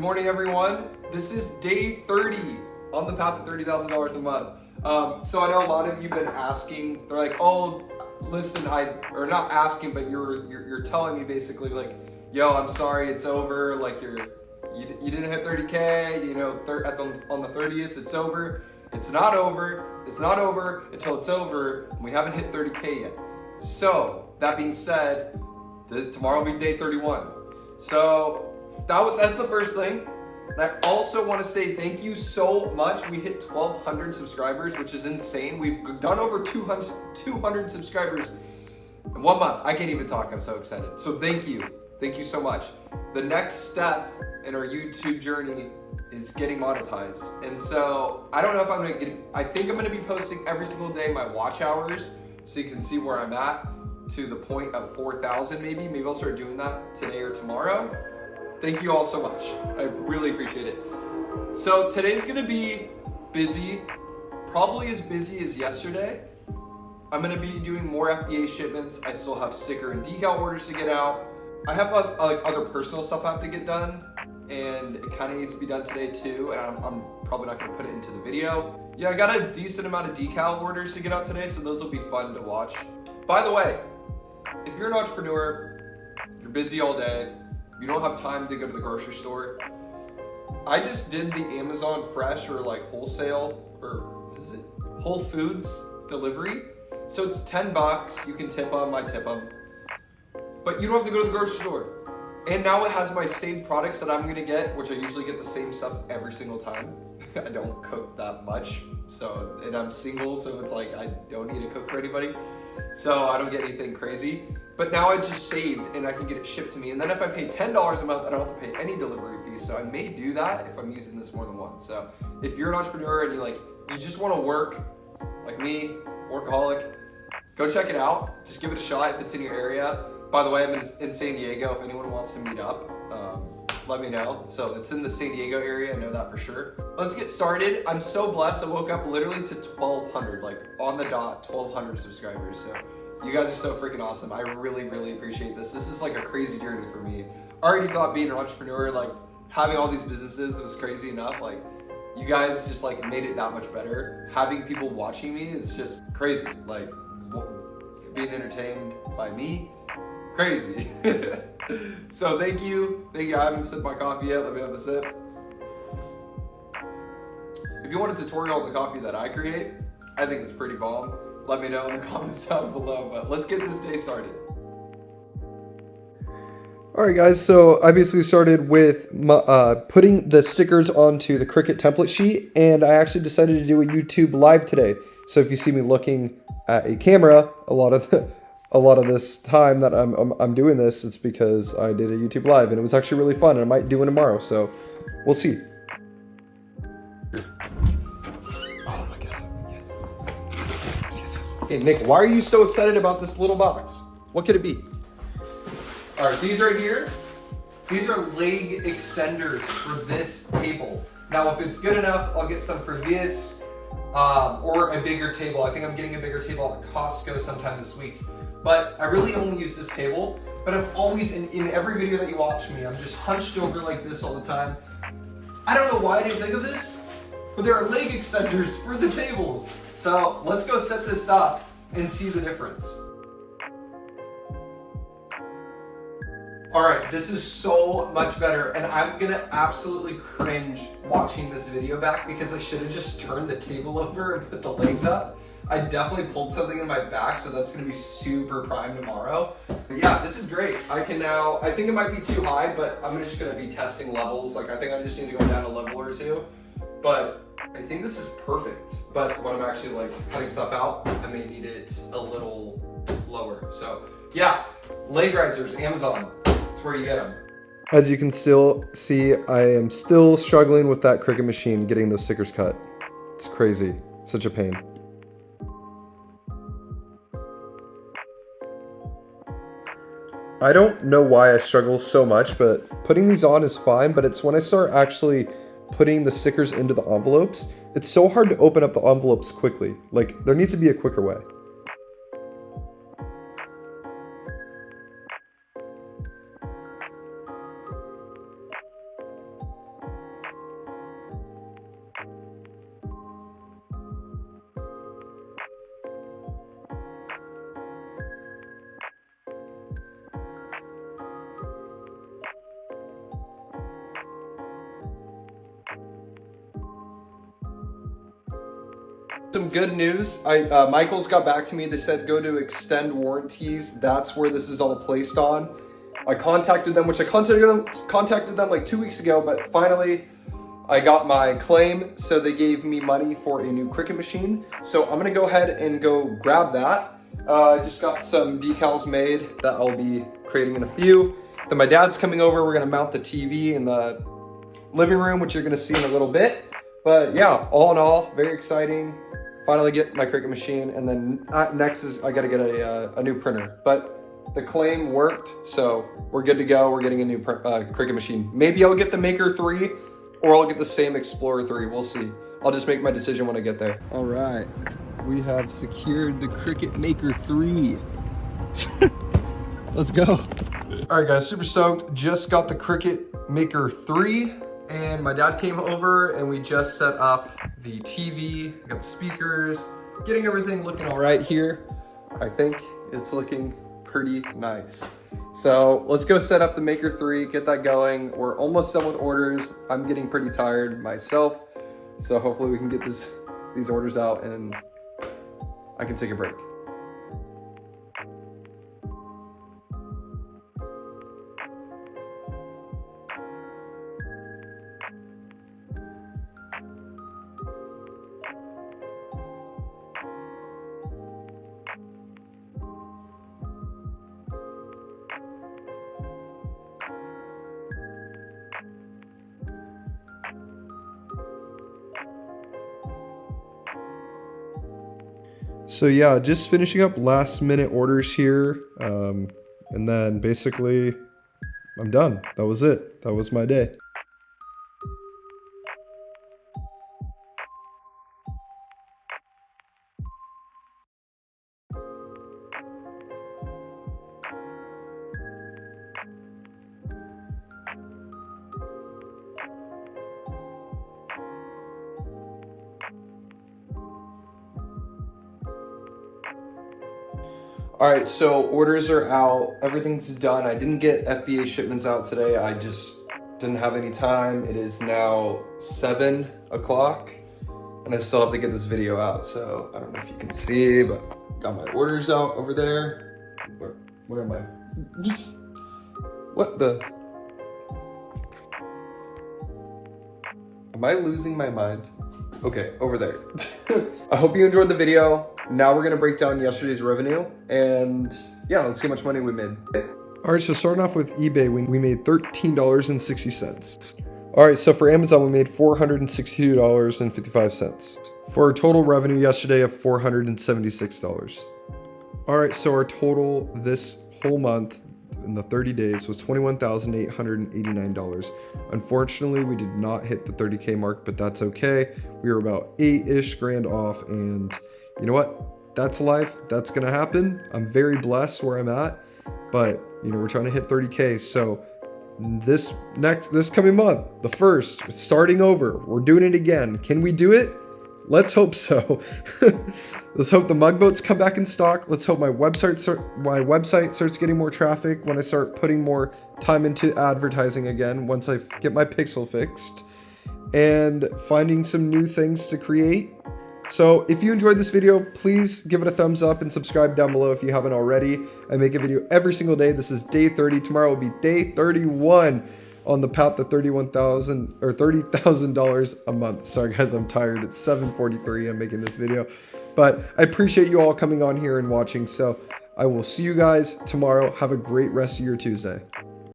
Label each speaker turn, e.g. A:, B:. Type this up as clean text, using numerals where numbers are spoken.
A: morning, everyone. This is day 30 on the path to $30,000 a month. So I know a lot of you have been asking. They're like, "Oh, listen, or not asking, but you're telling me basically like, yo, I'm sorry, it's over. Like you didn't hit 30K. You know, on the 30th, it's over. It's not over. It's not over until it's over. And we haven't hit 30K yet. So that being said, tomorrow will be day 31. So that's the first thing. And I also want to say thank you so much. We hit 1,200 subscribers, which is insane. We've done over 200 subscribers in 1 month. I can't even talk. I'm so excited. So thank you. Thank you so much. The next step in our YouTube journey is getting monetized. And so I don't know if I'm going to I think I'm going to be posting every single day my watch hours so you can see where I'm at to the point of 4,000 maybe. Maybe I'll start doing that today or tomorrow. Thank you all so much. I really appreciate it. So today's gonna be busy, probably as busy as yesterday. I'm gonna be doing more FBA shipments. I still have sticker and decal orders to get out. I have other personal stuff I have to get done, and it kind of needs to be done today too, and I'm probably not gonna put it into the video. Yeah, I got a decent amount of decal orders to get out today, so those will be fun to watch. By the way, if you're an entrepreneur, you're busy all day, you don't have time to go to the grocery store, I just did the Amazon Fresh or like wholesale, or is it Whole Foods delivery. So it's $10, you can tip them, I tip them. But you don't have to go to the grocery store. And now it has my saved products that I'm gonna get, which I usually get the same stuff every single time. I don't cook that much, and I'm single, so it's like I don't need to cook for anybody. So I don't get anything crazy. But now it's just saved and I can get it shipped to me. And then if I pay $10 a month, I don't have to pay any delivery fees. So I may do that if I'm using this more than once. So if you're an entrepreneur and you just want to work like me, workaholic, go check it out. Just give it a shot if it's in your area. By the way, I'm in San Diego. If anyone wants to meet up, let me know. So it's in the San Diego area, I know that for sure. Let's get started. I'm so blessed. I woke up literally to 1,200, like on the dot, 1,200 subscribers. So you guys are so freaking awesome. I really, really appreciate this. This is like a crazy journey for me. I already thought being an entrepreneur, like having all these businesses was crazy enough. Like you guys just like made it that much better. Having people watching me is just crazy. Like being entertained by me, crazy. So thank you. I haven't sipped my coffee yet. Let me have a sip. If you want a tutorial on the coffee that I create, I think it's pretty bomb. Let me know in the comments down below, but let's get this day started. All right, guys, so I basically started with putting the stickers onto the Cricut template sheet, and I actually decided to do a YouTube live today. So if you see me looking at a camera, a lot of this time that I'm doing this, it's because I did a YouTube live, and it was actually really fun, and I might do it tomorrow, so we'll see. Hey, Nick, why are you so excited about this little box? What could it be? All right, these right here, these are leg extenders for this table. Now, if it's good enough, I'll get some for this or a bigger table. I think I'm getting a bigger table at Costco sometime this week. But I really only use this table, but I'm always, in every video that you watch me, I'm just hunched over like this all the time. I don't know why I didn't think of this, but there are leg extenders for the tables. So let's go set this up and see the difference. All right, this is so much better, and I'm gonna absolutely cringe watching this video back because I should have just turned the table over and put the legs up. I definitely pulled something in my back, so that's gonna be super prime tomorrow. But yeah, this is great. I think it might be too high, but I'm just gonna be testing levels. Like I think I just need to go down a level or two, but I think this is perfect. But when I'm actually like cutting stuff out, I may need it a little lower. So yeah, leg risers, Amazon, that's where you get them. As you can still see, I am still struggling with that Cricut machine getting those stickers cut. It's crazy, it's such a pain. I don't know why I struggle so much, but putting these on is fine, but it's when I start actually putting the stickers into the envelopes, it's so hard to open up the envelopes quickly. Like, there needs to be a quicker way. Some good news. Michaels got back to me. They said go to extend warranties. That's where this is all placed on. I contacted them, which I contacted them like 2 weeks ago, but finally I got my claim. So they gave me money for a new Cricut machine. So I'm gonna go ahead and go grab that. I just got some decals made that I'll be creating in a few. Then my dad's coming over. We're gonna mount the TV in the living room, which you're gonna see in a little bit. But yeah, all in all, very exciting. Finally get my Cricut machine, and then next is I gotta get a new printer. But the claim worked, so we're good to go. We're getting a new Cricut machine. Maybe I'll get the Maker 3, or I'll get the same Explorer 3. We'll see. I'll just make my decision when I get there. All right, we have secured the Cricut Maker 3. Let's go. All right, guys, super stoked. Just got the Cricut Maker 3. And my dad came over and we just set up the TV, got the speakers, getting everything looking all right here. I think it's looking pretty nice. So let's go set up the Maker 3, get that going. We're almost done with orders. I'm getting pretty tired myself. So hopefully we can get these orders out and I can take a break. So yeah, just finishing up last minute orders here. And then basically I'm done. That was it. That was my day. All right, so orders are out, everything's done. I didn't get FBA shipments out today. I just didn't have any time. It is now 7 o'clock and I still have to get this video out. So I don't know if you can see, but got my orders out over there. Where am I? What the? Am I losing my mind? Okay, over there. I hope you enjoyed the video. Now we're gonna break down yesterday's revenue and yeah, let's see how much money we made. All right, so starting off with eBay, we made $13.60. All right, so for Amazon, we made $462.55 for a total revenue yesterday of $476. All right, so our total this whole month in the 30 days was $21,889. Unfortunately, we did not hit the 30K mark, but that's okay. We were about 8-ish grand off, and you know what? That's life. That's gonna happen. I'm very blessed where I'm at, but you know, we're trying to hit 30K. So this coming month, the 1st, starting over, we're doing it again. Can we do it? Let's hope so. Let's hope the mug boats come back in stock. Let's hope my website starts getting more traffic when I start putting more time into advertising again, once I get my pixel fixed and finding some new things to create. So if you enjoyed this video, please give it a thumbs up and subscribe down below if you haven't already. I make a video every single day. This is day 30. Tomorrow will be day 31 on the path to $31,000 or $30,000 a month. Sorry guys, I'm tired. It's 7:43. I'm making this video, but I appreciate you all coming on here and watching. So I will see you guys tomorrow. Have a great rest of your Tuesday.